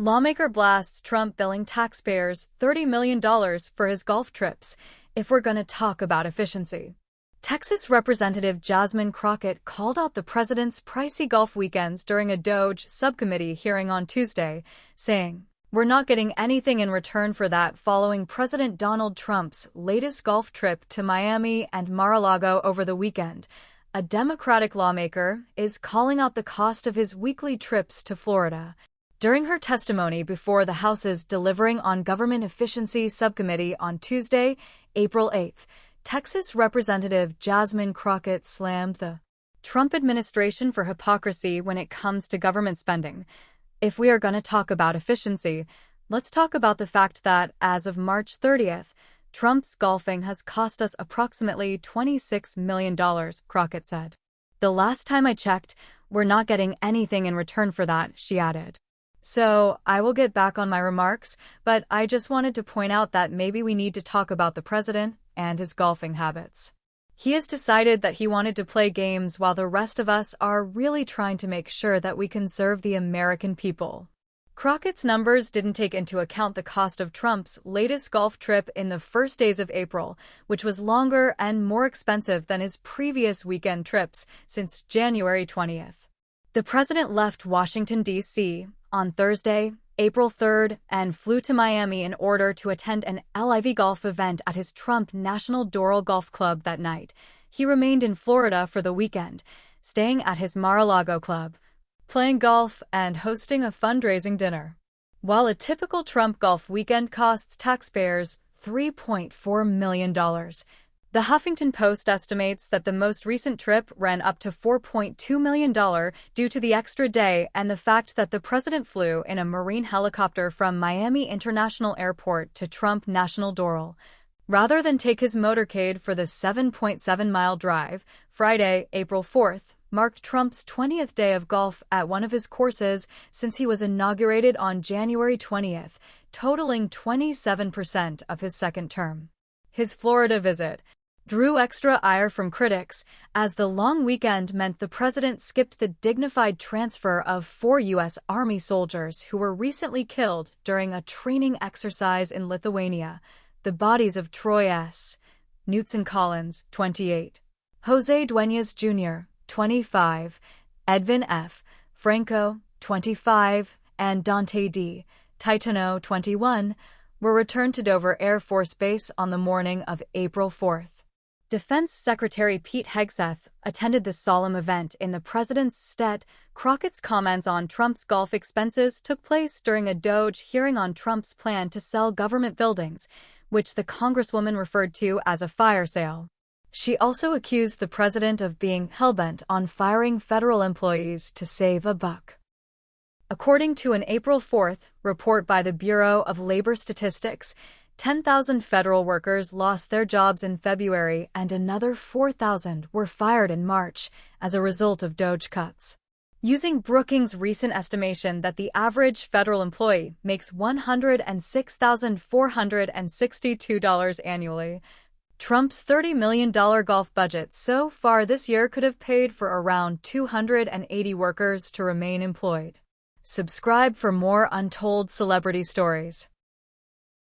Lawmaker blasts Trump billing taxpayers $30 million for his golf trips, if we're gonna talk about efficiency. Texas Representative Jasmine Crockett called out the president's pricey golf weekends during a DOJ subcommittee hearing on Tuesday, saying, "We're not getting anything in return for that," following President Donald Trump's latest golf trip to Miami and Mar-a-Lago over the weekend. A Democratic lawmaker is calling out the cost of his weekly trips to Florida. During her testimony before the House's Delivering on Government Efficiency subcommittee on Tuesday, April 8, Texas Representative Jasmine Crockett slammed the Trump administration for hypocrisy when it comes to government spending. If we are going to talk about efficiency, let's talk about the fact that, as of March 30th, Trump's golfing has cost us approximately $26 million, Crockett said. "The last time I checked, we're not getting anything in return for that," she added. "So, I will get back on my remarks, but I just wanted to point out that maybe we need to talk about the president and his golfing habits. He has decided that he wanted to play games while the rest of us are really trying to make sure that we can serve the American people." Crockett's numbers didn't take into account the cost of Trump's latest golf trip in the first days of April, which was longer and more expensive than his previous weekend trips since January 20th. The president left Washington, D.C. on Thursday, April 3rd, and flew to Miami in order to attend an LIV golf event at his Trump National Doral Golf Club that night. He remained in Florida for the weekend, staying at his Mar-a-Lago club, playing golf, and hosting a fundraising dinner. While a typical Trump golf weekend costs taxpayers $3.4 million, the Huffington Post estimates that the most recent trip ran up to $4.2 million due to the extra day and the fact that the president flew in a Marine helicopter from Miami International Airport to Trump National Doral, rather than take his motorcade for the 7.7-mile drive. Friday, April 4th, marked Trump's 20th day of golf at one of his courses since he was inaugurated on January 20th, totaling 27% of his second term. His Florida visit drew extra ire from critics, as the long weekend meant the president skipped the dignified transfer of 4 U.S. Army soldiers who were recently killed during a training exercise in Lithuania. The bodies of Troy S. Knutson Collins, 28, Jose Duenas Jr., 25, Edvin F. Franco, 25, and Dante D. Titano, 21, were returned to Dover Air Force Base on the morning of April 4th. Defense Secretary Pete Hegseth attended the solemn event in the president's stead. Crockett's comments on Trump's golf expenses took place during a DOJ hearing on Trump's plan to sell government buildings, which the congresswoman referred to as a fire sale. She also accused the president of being hellbent on firing federal employees to save a buck. According to an April 4th report by the Bureau of Labor Statistics, 10,000 federal workers lost their jobs in February and another 4,000 were fired in March as a result of DOJ cuts. Using Brookings' recent estimation that the average federal employee makes $106,462 annually, Trump's $30 million golf budget so far this year could have paid for around 280 workers to remain employed. Subscribe for more untold celebrity stories.